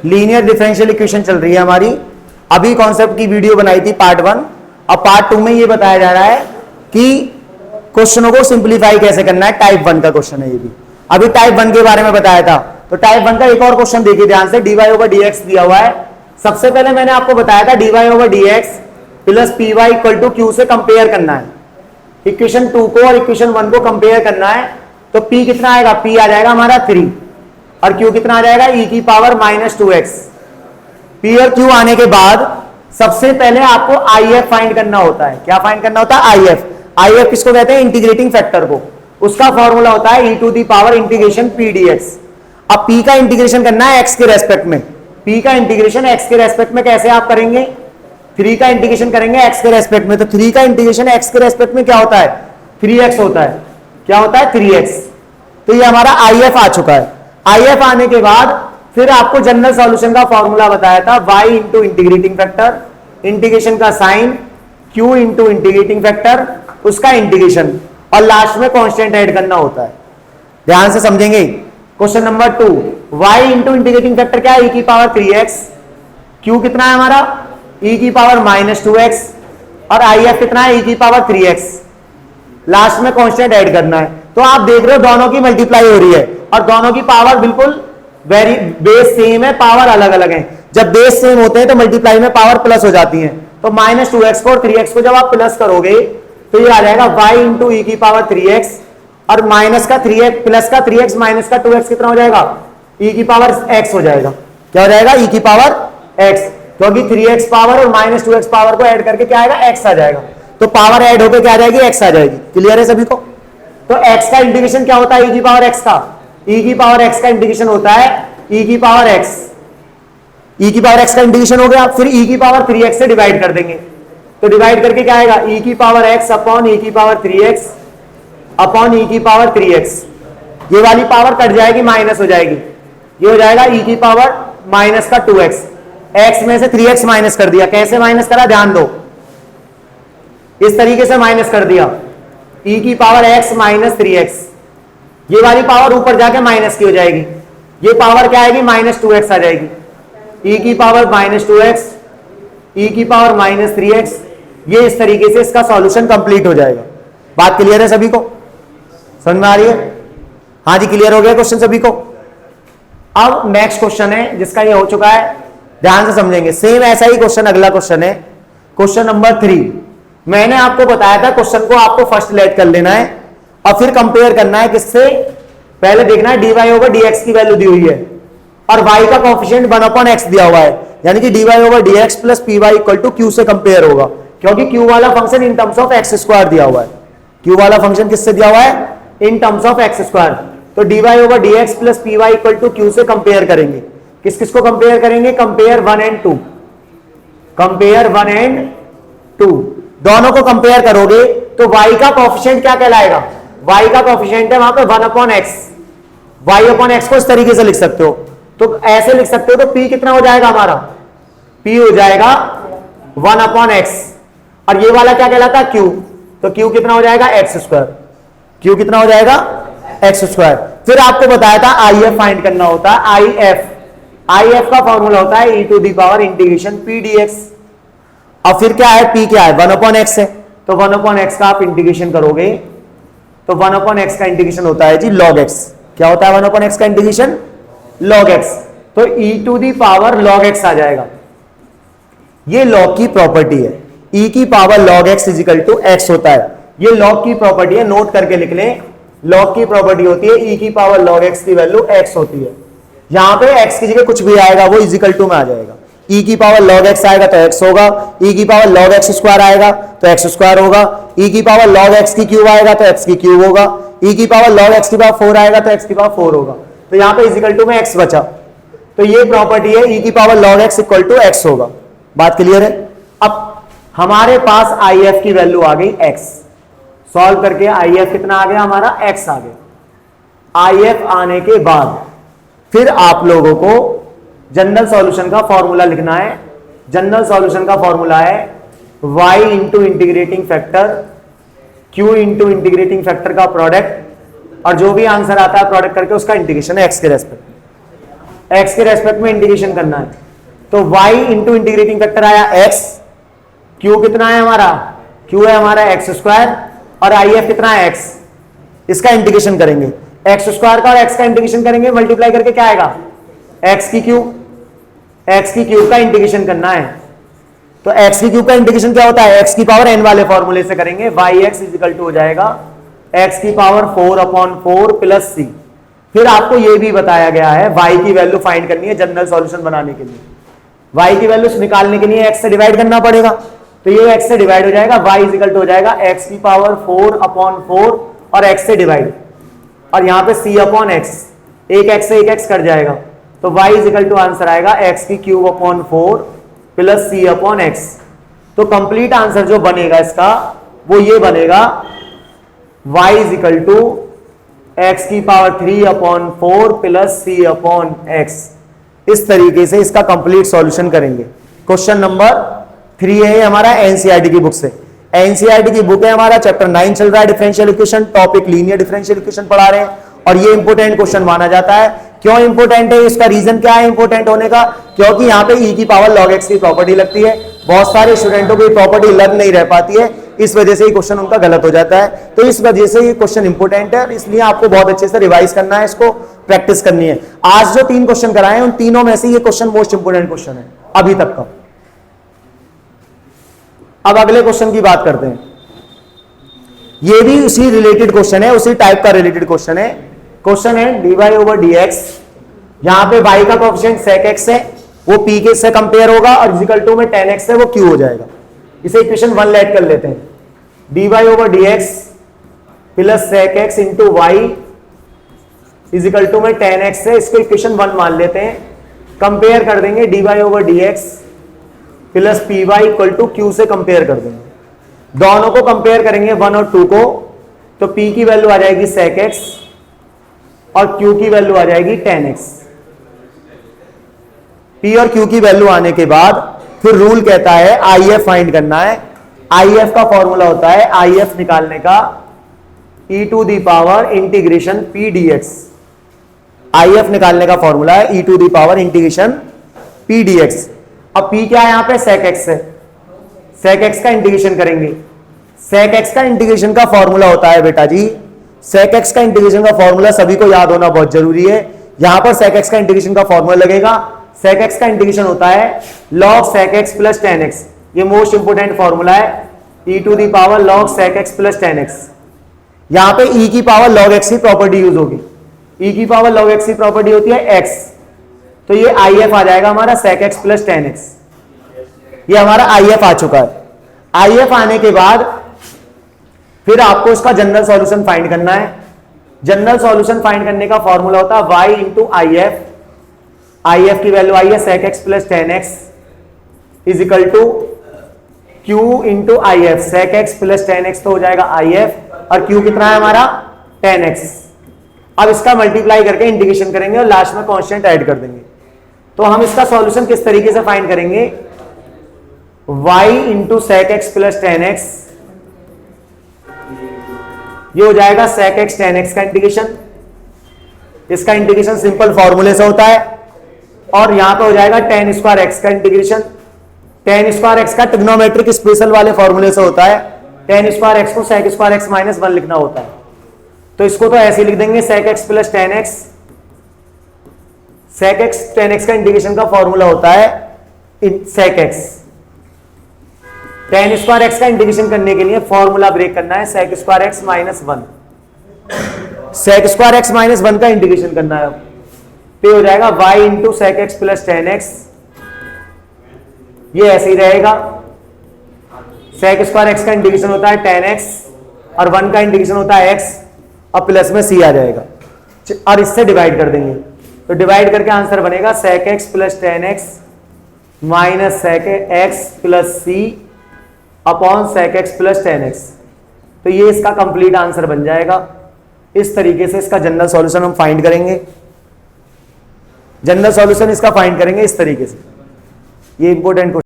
Linear differential equation चल रही है हमारी। अभी कॉन्सेप्ट की वीडियो बनाई थी पार्ट 1, अब पार्ट 2 में ये बताया जा रहा है कि क्वेश्चनों को सिंप्लीफाई कैसे करना है। टाइप 1 का क्वेश्चन है ये भी। अभी टाइप 1 के बारे में बताया था, तो टाइप 1 का एक और क्वेश्चन देखिए ध्यान से। dy ओवर dx दिया हुआ है। सबसे पहले मैंने आपको बताया था dy over dx plus py equal to q से कंपेयर करना है। इक्वेशन 2 को और इक्वेशन 1 को कंपेयर करना है, तो p कितना आएगा, p आ जाएगा हमारा 3 और q कितना आ जाएगा e की पावर -2x। p और q आने के बाद सबसे पहले आपको if फाइंड करना होता है। क्या फाइंड करना होता है? if किसको कहते हैं? इंटीग्रेटिंग फैक्टर को। उसका फॉर्मूला होता है e to the power integration p dx। अब p का इंटीग्रेशन करना है x के रेस्पेक्ट में। p का इंटीग्रेशन x के रेस्पेक्ट में कैसे आप करेंगे? 3 का इंटीग्रेशन करेंगे x के रेस्पेक्ट में, तो 3 का इंटीग्रेशन x के रेस्पेक्ट में क्या होता है? 3x होता है। क्या होता है? 3x। तो ये हमारा if आ चुका है। if आने के बाद फिर आपको जनरल सॉल्यूशन का फॉर्मूला बताया था y into integrating factor, integration का sign q into integrating factor, उसका इंटीग्रेशन, और लास्ट में कांस्टेंट ऐड करना होता है। ध्यान से समझेंगे। Question number 2, y into integrating factor क्या है? e की पावर 3x, q कितना है हमारा? e की पावर -2x, और if कितना है? e की पावर 3x। लास्ट में कांस्टेंट ऐड करना है। तो आप देख रहे हो दोनों की मल्टीप्लाई हो रही है और दोनों की पावर बिल्कुल वेरी बेस सेम है, पावर अलग अलग है। जब बेस सेम होते हैं तो मल्टीप्लाई में पावर प्लस हो जाती है। तो -2x को और 3x को जब आप प्लस करोगे तो ये आ जाएगा y इंटू ई की पावर 3x, और माइनस का 3x प्लस का 3x माइनस का 2x कितना हो जाएगा? e की पावर x हो जाएगा। क्या हो जाएगा? e की पावर x, क्योंकि 3x पावर और -2x पावर को ऐड करके क्या आएगा? x आ जाएगा। तो पावर ऐड होकर क्या आ जाएगी? x आ जाएगी। क्लियर है सभी को? तो x का इंटीग्रेशन क्या होता है? e की पावर x का, e की पावर x का इंटीग्रेशन होता है e की पावर x। e की पावर x का इंटीग्रेशन हो गया, फिर e की पावर 3x से डिवाइड कर देंगे। तो डिवाइड करके क्या आएगा? e की पावर x अपॉन e की पावर 3x अपॉन e की पावर 3x। ये वाली पावर कट जाएगी, माइनस हो जाएगी। ये हो जाएगा e की पावर माइनस का 2x। x में से 3x माइनस कर दिया। कैसे माइनस करा? ध्यान दो, इस तरीके से माइनस कर दिया। e की पावर x माइनस 3x, ये वाली पावर ऊपर जाके माइनस की हो जाएगी। ये पावर क्या आएगी? -2x आ जाएगी। e की पावर -2x, e की पावर -3x। ये इस तरीके से इसका सॉल्यूशन कंप्लीट हो जाएगा। बात क्लियर है सभी को? समझ में आ रही है? हाँ जी, क्लियर हो गया क्वेश्चन सभी को? अब नेक्स्ट क्वेश्चन है जिसका ये हो चुका है, ध्यान से समझेंगे। सेम ऐसा ही क्वेश्चन अगला क्वेश्चन है, क्वेश्चन नंबर 3। मैंने आपको बताया था क्वेश्चन को आपको फर्स्ट लेट कर लेना है और फिर कंपेयर करना है किससे? पहले देखना है dy ओवर dx की वैल्यू दी हुई है और y का कोएफिशिएंट 1/x दिया हुआ है, यानी कि dy over dx plus py equal to q से कंपेयर होगा, क्योंकि q वाला function in terms of x square दिया हुआ है। q वाला फंक्शन किससे दिया हुआ है? In terms of x square. तो dy over dx plus py equal to q से कंपेयर करेंगे। किस किस को कंपेयर करेंगे? Compare 1 and 2। कंपेयर 1 एंड 2 दोनों को कंपेयर करोगे तो y का कोएफिशिएंट क्या कहलाएगा? y का कोएफिशिएंट है वहां पे 1/x। y/x को इस तरीके से लिख सकते हो, तो ऐसे लिख सकते हो। तो p कितना हो जाएगा हमारा? p हो जाएगा 1/x, और ये वाला क्या कहलाता है? q। तो q कितना हो जाएगा? x square. q कितना हो जाएगा? x square. फिर आपको बताया था if फाइंड करना होता है। if का फॉर्मूला होता है e to the power integration p dx। और फिर क्या है? p क्या है? 1/x है, तो 1/x का आप इंटीग्रेशन करोगे तो 1/x का इंटीग्रेशन होता है जी log x। क्या होता है 1/x का इंटीग्रेशन? log x। तो e to the power log x आ जाएगा। ये log की प्रॉपर्टी है, e की power log x equal to x होता है। ये log की प्रॉपर्टी है, नोट करके लिख लें। log की प्रॉपर्टी होती है e की पावर log x की वैल्यू x होती है। यहां पे x की जगह कुछ भी आएगा वो इजिकल टू में आ जाएगा। e की पावर log x आएगा तो x होगा, e की पावर log x स्क्वायर आएगा तो x स्क्वायर होगा, e की पावर log x की क्यूब आएगा तो x की क्यूब होगा, e की पावर log x की पावर 4 आएगा तो x की पावर 4 होगा। तो यहां पे इजिकल टू में x बचा, तो ये प्रॉपर्टी है e की power log x equal to x होगा। बात क्लियर है? अब हमारे पास if की वैल्यू आ गई x। सॉल्व करके if कितना आ गया हमारा? x आ गया। if आने के बाद फिर आप लोगों को जनरल सॉल्यूशन का फॉर्मूला लिखना है। जनरल सॉल्यूशन का फॉर्मूला है y into integrating factor q into integrating factor का प्रोडक्ट, और जो भी आंसर आता है प्रोडक्ट करके उसका इंटीग्रेशन है x के रेस्पेक्ट में। x के रेस्पेक्ट में इंटीग्रेशन करना है, तो y इंटू इंटीग्रेटिंग फैक्टर आया x, q कितना है हमारा, q है हमारा x स्क्वायर, और if कितना है x, इसका इंटीग्रेशन करेंगे, x स्क्वायर का और x का इंटीग्रेशन करेंगे, मल्टीप्लाई करके क्या आएगा, x की क्यूब का इंटीग्रेशन करना है। तो x की क्यूब का इंटीग्रेशन क्या होता है, x की पावर n वाले फॉर्मूले से करेंगे, yx इजिकल टू हो जाएगा x की पावर 4/4 प्लस c। फिर आपको यह भी बताया गया है y की वैल्यू फाइंड करनी है जनरल सॉल्यूशन बनाने के लिए, y की वैल्यू निकालने के लिए x से डिवाइड करना पड़ेगा, तो ये x से डिवाइड हो जाएगा, y इजिकल टू हो जाएगा x की पावर 4/4 और x से डिवाइड, और यहां पे c/x, एक x से एक x कट जाएगा, तो y इजिकल टू आंसर आएगा x की क्यूब अपॉन 4 प्लस c/x। तो कंप्लीट आंसर जो बनेगा इसका वो ये बनेगा y इजिकल टू x की पावर 3/4 प्लस c/x। इस तरीके से इसका कंप्लीट सॉल्यूशन करेंगे। क्वेश्चन नंबर 3 है हमारा एनसीईआरटी की बुक से, एनसीईआरटी की बुक है हमारा, चैप्टर 9 चल रहा है, differential equation, topic linear differential equation पढ़ा रहे हैं, और ये इंपोर्टेंट क्वेश्चन माना जाता है। क्यों इंपोर्टेंट है, इसका रीजन क्या है इंपोर्टेंट होने का, क्योंकि यहाँ पे e की पावर log x की प्रॉपर्टी लगती है, बहुत सारे स्टूडेंटों को ये प्रॉपर्टी लग नहीं रह पाती है, इस वजह से ये क्वेश्चन उनका गलत हो जाता है। तो इस वजह से ये क्वेश्चन इंपोर्टेंट है, इसलिए आपको बहुत अच्छे से रिवाइज करना है, इसको प्रैक्टिस करनी है। आज जो 3 क्वेश्चन कराए हैं उन तीनों में से ये क्वेश्चन मोस्ट इंपोर्टेंट क्वेश्चन है अभी तक का। अब अगले क्वेश्चन की बात करते हैं, ये भी उसी रिलेटेड क्वेश्चन है, उसी टाइप का रिलेटेड क्वेश्चन है। क्वेश्चन है dy/dx, यहां पे y का कोएफिशिएंट sec x है, वो p के से कंपेयर होगा, और इक्वल टू में tan x है वो q हो जाएगा। इसे इक्वेशन 1 लेट कर लेते हैं, dy/dx plus sec x into y equal to में tan x है, इसको इक्वेशन 1 मान लेते हैं। कंपेयर कर देंगे dy/dx plus py equal to q से कंपेयर कर देंगे, दोनों को कंपेयर करेंगे 1 और 2 को, तो p की वैल्यू आ जाएगी sec x और q की वैल्यू आ जाएगी tan x। p और q की वैल्यू आने के बाद फिर रूल कहता है IF फाइंड करना है। IF का फॉर्मूला होता है, IF निकालने का e to the power integration p dx। IF निकालने का फॉर्मूला है e to the power integration p dx। अब p क्या है यहां पे, sec x है, sec x का इंटीग्रेशन करेंगे। sec x का इंटीग्रेशन का फॉर्मूला होता है बेटा जी, sec x का इंटीग्रेशन का फॉर्मूला सभी को याद होना बहुत जरूरी है। यहां पर sec x का इंटीग्रेशन का फॉर्मूला लगेगा, sec x का इंटीग्रेशन होता है log sec x plus tan x, ये मोस्ट इंपोर्टेंट फॉर्मूला है, e to the power log sec x plus tan x। यहां पे e की पावर log x की प्रॉपर्टी यूज होगी, e की पावर log x की प्रॉपर्टी होती है x, तो ये IF आ जाएगा हमारा sec x plus tan x, ये हमारा IF आ चुका है। IF आने के बाद फिर आपको इसका जनरल सॉल्यूशन फाइंड करना है। जनरल सॉल्यूशन फाइंड करने का फॉर्मूला होता है y इंटू IF, IF की वैल्यू आई है sec x plus tan x is equal to q into IF, sec x plus tan x तो हो जाएगा IF, और q कितना है हमारा tan x। अब इसका मल्टीप्लाई करके इंटीग्रेशन करेंगे और लास्ट में कांस्टेंट ऐड कर देंगे। तो हम इसका सॉल्यूशन किस तरीके से फाइंड करेंगे, y into sec x plus tan x, ये हो जाएगा sec x tan x का इंटीग्रेशन, इसका इंटीग्रेशन सिंपल फॉर्मूले से होता है, और यहां पे हो जाएगा tan स्क्वायर x का इंटीग्रेशन। tan स्क्वायर x का ट्रिग्नोमेट्रिक स्पेशल वाले फॉर्मूले से होता है, tan स्क्वायर x को sec स्क्वायर x माइनस 1 लिखना होता है, तो इसको तो ऐसे लिख देंगे sec x plus tan x। sec x tan x का इंटीग्रेशन का फॉर्मूला होता है sec x। tan square x का इंटीग्रेशन करने के लिए फॉर्मूला ब्रेक करना है, sec square x minus 1, sec square x minus 1 का इंटीग्रेशन करना है, तो हो जाएगा y into sec x plus tan x, ये ऐसे ही रहेगा। sec स्क्वायर x का इंटीग्रेशन होता है tan x, और 1 का इंटीग्रेशन होता है x, और प्लस में c आ जाएगा, और इससे डिवाइड कर देंगे, तो डिवाइड करके आंसर बनेगा sec x plus tan x minus sec x plus c upon sec x plus tan x। तो ये इसका कंप्लीट आंसर बन जाएगा। इस तरीके से इसका जनरल सॉल्यूशन हम फाइंड करेंगे, जनरल सॉल्यूशन इसका फाइंड करेंगे इस तरीके से। ये इंपॉर्टेंट